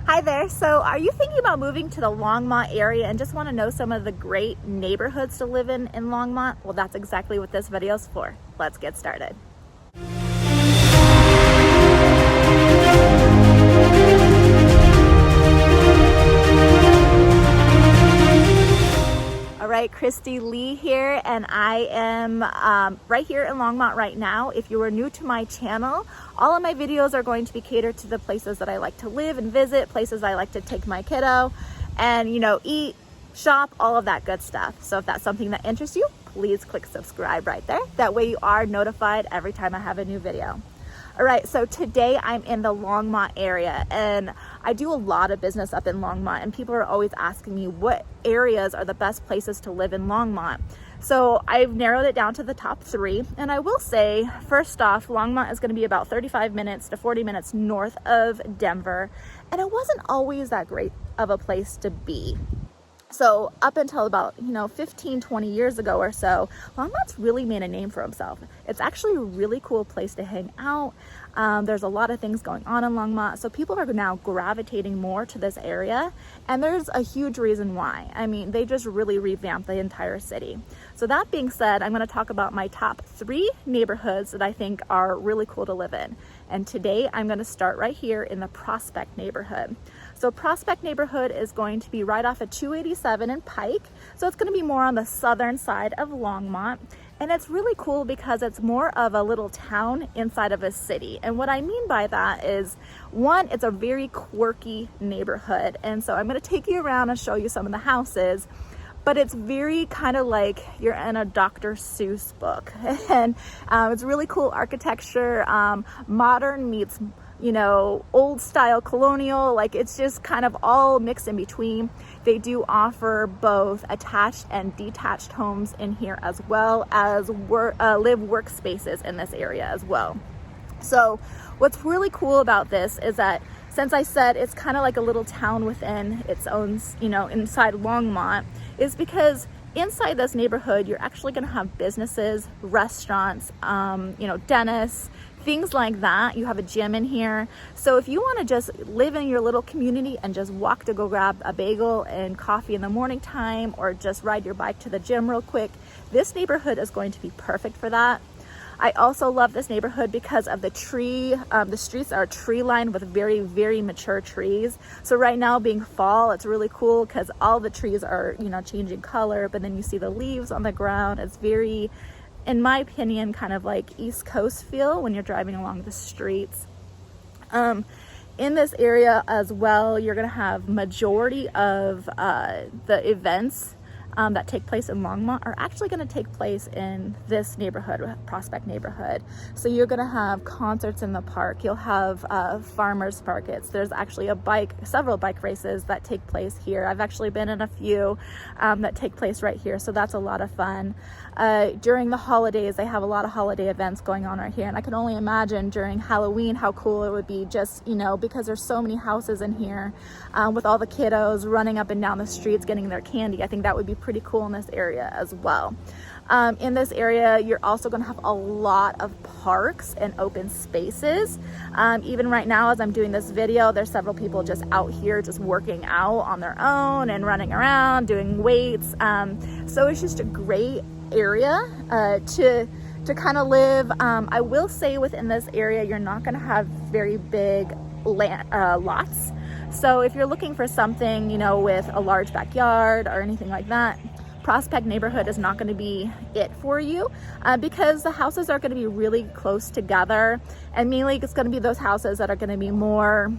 Hi there. So are you thinking about moving to the Longmont area and just want to know some of the great neighborhoods to live in Longmont? Well, that's exactly what this video is for. Let's get started. All right, Christy Lee here, and I am right here in Longmont right now. If you are new to my channel, all of my videos are going to be catered to the places that I like to live and visit, places I like to take my kiddo and, eat, shop, all of that good stuff. So if that's something that interests you, please click subscribe right there. That way you are notified every time I have a new video. All right, so today I'm in the Longmont area and I do a lot of business up in Longmont, and people are always asking me what areas are the best places to live in Longmont. So I've narrowed it down to the top 3, and I will say, first off, Longmont is going to be about 35 minutes to 40 minutes north of Denver, and it wasn't always that great of a place to be. So up until about 15, 20 years ago or so, Longmont's really made a name for himself. It's actually a really cool place to hang out. There's a lot of things going on in Longmont, so people are now gravitating more to this area, and there's a huge reason why. I mean, they just really revamped the entire city. So that being said, I'm going to talk about my top 3 neighborhoods that I think are really cool to live in. And today I'm going to start right here in the Prospect neighborhood. So Prospect neighborhood is going to be right off of 287 and Pike. So it's going to be more on the southern side of Longmont. And it's really cool because it's more of a little town inside of a city. And what I mean by that is, one, it's a very quirky neighborhood. And so I'm going to take you around and show you some of the houses. But it's very kind of like you're in a Dr. Seuss book. And it's really cool architecture, modern meets old style colonial. Like, it's just kind of all mixed in between. They do offer both attached and detached homes in here, as well as live workspaces in this area as well. So what's really cool about this is that, since I said it's kind of like a little town within its own, inside Longmont, is because inside this neighborhood, you're actually going to have businesses, restaurants, dentists, things like that. You have a gym in here. So if you want to just live in your little community and just walk to go grab a bagel and coffee in the morning time, or just ride your bike to the gym real quick, this neighborhood is going to be perfect for that. I also love this neighborhood because of the tree. The streets are tree lined with very, very mature trees. So right now, being fall, it's really cool because all the trees are, changing color, but then you see the leaves on the ground. It's very, in my opinion, kind of like East Coast feel when you're driving along the streets. In this area as well, you're going to have majority of the events that take place in Longmont are actually going to take place in this neighborhood, Prospect neighborhood. So you're going to have concerts in the park. You'll have farmers markets. There's actually several bike races that take place here. I've actually been in a few that take place right here. So that's a lot of fun. During the holidays, they have a lot of holiday events going on right here. And I can only imagine during Halloween how cool it would be, just, because there's so many houses in here with all the kiddos running up and down the streets getting their candy. I think that would be pretty cool in this area as well. In this area, you're also going to have a lot of parks and open spaces. Even right now, as I'm doing this video, there's several people just out here just working out on their own and running around doing weights. So it's just a great area to kind of live. I will say within this area, you're not going to have very big lots. So if you're looking for something, with a large backyard or anything like that, Prospect neighborhood is not going to be it for you because the houses are going to be really close together, and mainly it's going to be those houses that are going to be more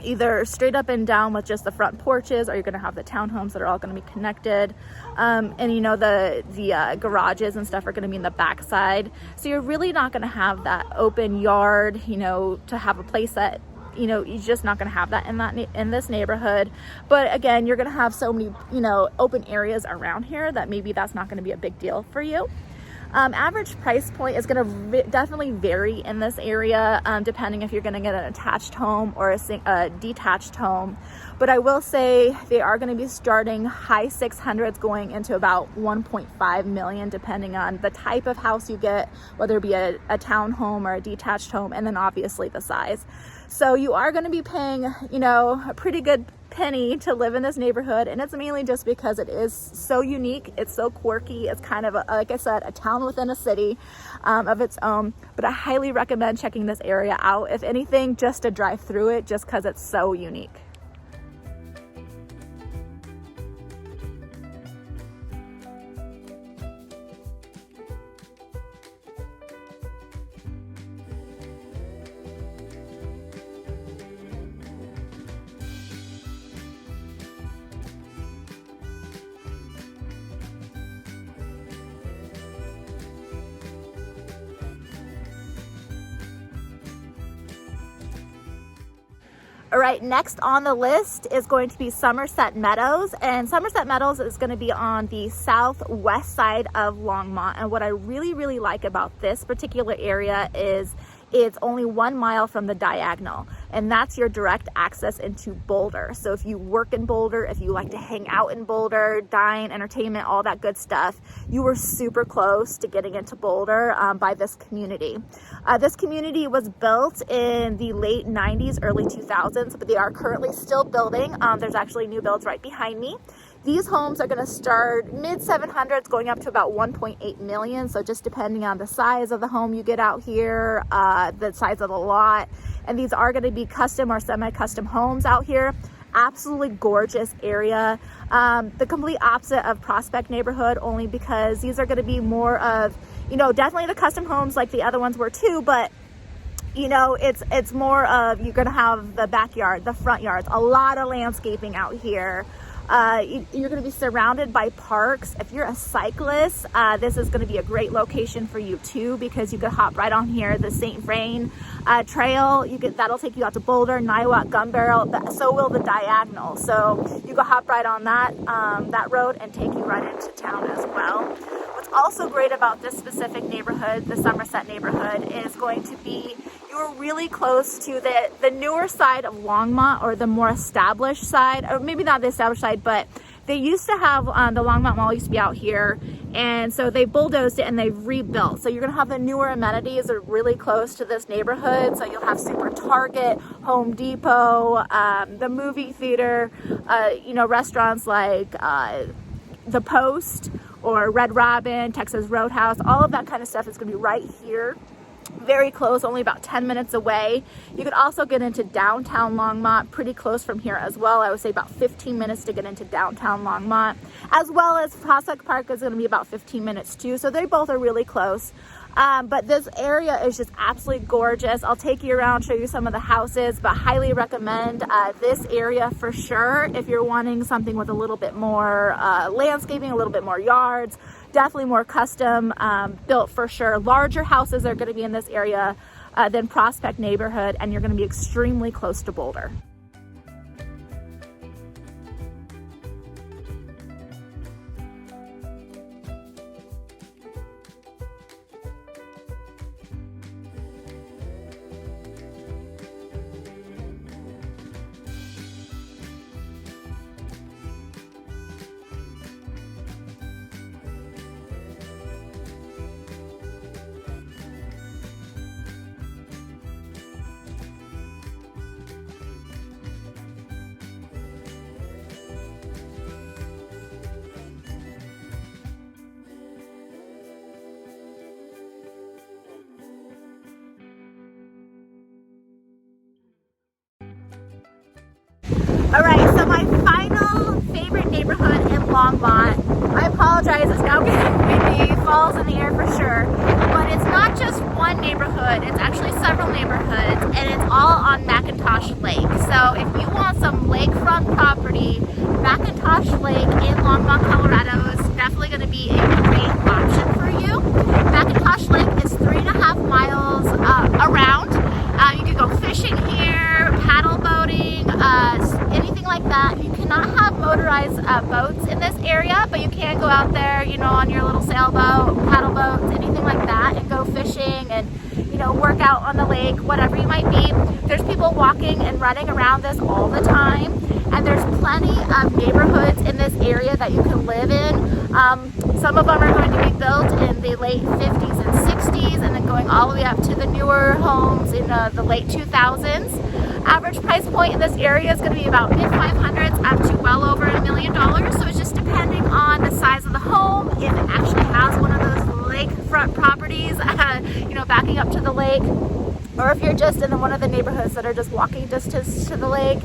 either straight up and down with just the front porches, or you're going to have the townhomes that are all going to be connected. And the garages and stuff are going to be in the back side. So you're really not going to have that open yard, to have a place that, you're just not going to have that in this neighborhood. But again, you're going to have so many, open areas around here that maybe that's not going to be a big deal for you. Average price point is going to definitely vary in this area, depending if you're going to get an attached home or a detached home. But I will say they are going to be starting high 600s going into about 1.5 million, depending on the type of house you get, whether it be a townhome or a detached home, and then obviously the size. So you are going to be paying, you know, a pretty good penny to live in this neighborhood, and it's mainly just because it is so unique, it's so quirky, it's kind of a, like I said, a town within a city of its own. But I highly recommend checking this area out, if anything, just to drive through it, just because it's so unique. All right, next on the list is going to be Somerset Meadows, and Somerset Meadows is going to be on the southwest side of Longmont. And what I really like about this particular area is it's only 1 mile from the diagonal, and that's your direct access into Boulder. So if you work in Boulder, if you like to hang out in Boulder, dine, entertainment, all that good stuff, you were super close to getting into Boulder by this community. This community was built in the late 90s, early 2000s, but they are currently still building. There's actually new builds right behind me. These homes are going to start mid 700s going up to about 1.8 million. So just depending on the size of the home you get out here, the size of the lot. And these are going to be custom or semi-custom homes out here. Absolutely gorgeous area. The complete opposite of Prospect neighborhood, only because these are going to be more of, you know, definitely the custom homes like the other ones were too, but you know, it's more of, you're going to have the backyard, the front yards, a lot of landscaping out here. You're going to be surrounded by parks. If you're a cyclist, this is going to be a great location for you too, because you could hop right on here, the St. Vrain trail. That'll take you out to Boulder, Niwot, Gun Barrel. So will the diagonal. So you can hop right on that road and take you right into town as well. What's also great about this specific neighborhood, the Somerset neighborhood, is going to be you're really close to the newer side of Longmont, or the more established side, or maybe not the established side, but they used to have the Longmont Mall used to be out here, and so they bulldozed it and they've rebuilt. So you're gonna have the newer amenities are really close to this neighborhood. So you'll have Super Target, Home Depot, the movie theater, you know, restaurants like The Post or Red Robin, Texas Roadhouse, all of that kind of stuff is gonna be right here. Very close, only about 10 minutes away. You could also get into downtown Longmont pretty close from here as well. I would say about 15 minutes to get into downtown Longmont, as well as Prospect Park is going to be about 15 minutes too. So they both are really close. But this area is just absolutely gorgeous. I'll take you around, show you some of the houses, but highly recommend this area for sure if you're wanting something with a little bit more landscaping, a little bit more yards, definitely more custom built for sure. Larger houses are going to be in this area than Prospect neighborhood, and you're going to be extremely close to Boulder. All right, so my final favorite neighborhood in Longmont, I apologize, it's now getting windy, falls in the air for sure, but it's not just one neighborhood, it's actually several neighborhoods, and it's all on McIntosh Lake. So if you want some lakefront property, McIntosh Lake in Longmont, Colorado is definitely going to be a great option for you. McIntosh Lake is 3.5 miles around. You can go fishing here, paddle boating, anything like that. You cannot have motorized boats in this area, but you can go out there, you know, on your little sailboat, paddle boats, anything like that, and go fishing and, you know, work out on the lake, whatever you might be. There's people walking and running around this all the time, and there's plenty of neighborhoods in this area that you can live in. Some of them are going to be built in the late 50s and 60s, and then going all the way up to the newer homes in the late 2000s. Average price point in this area is going to be about mid-500s up to well over $1 million. So it's just depending on the size of the home, if it actually has one of those lakefront properties, you know, backing up to the lake, or if you're just in one of the neighborhoods that are just walking distance to the lake.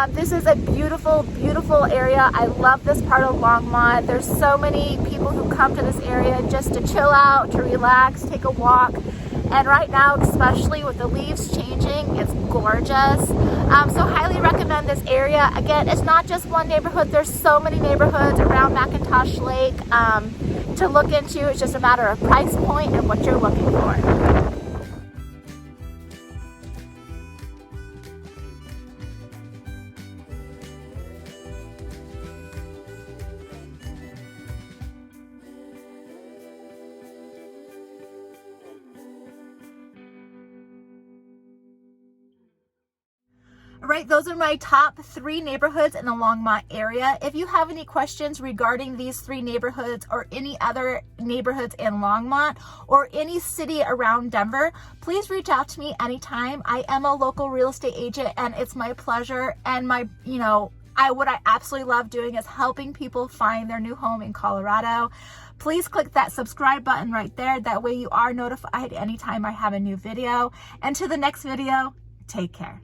This is a beautiful, beautiful area. I love this part of Longmont. There's so many people who come to this area just to chill out, to relax, take a walk. And right now, especially with the leaves changing, it's gorgeous. So highly recommend this area. Again, it's not just one neighborhood. There's so many neighborhoods around McIntosh Lake to look into. It's just a matter of price point and what you're looking for. All right, those are my top 3 neighborhoods in the Longmont area. If you have any questions regarding these 3 neighborhoods or any other neighborhoods in Longmont or any city around Denver, please reach out to me anytime. I am a local real estate agent, and it's my pleasure, and what I absolutely love doing is helping people find their new home in Colorado. Please click that subscribe button right there. That way you are notified anytime I have a new video. And to the next video, take care.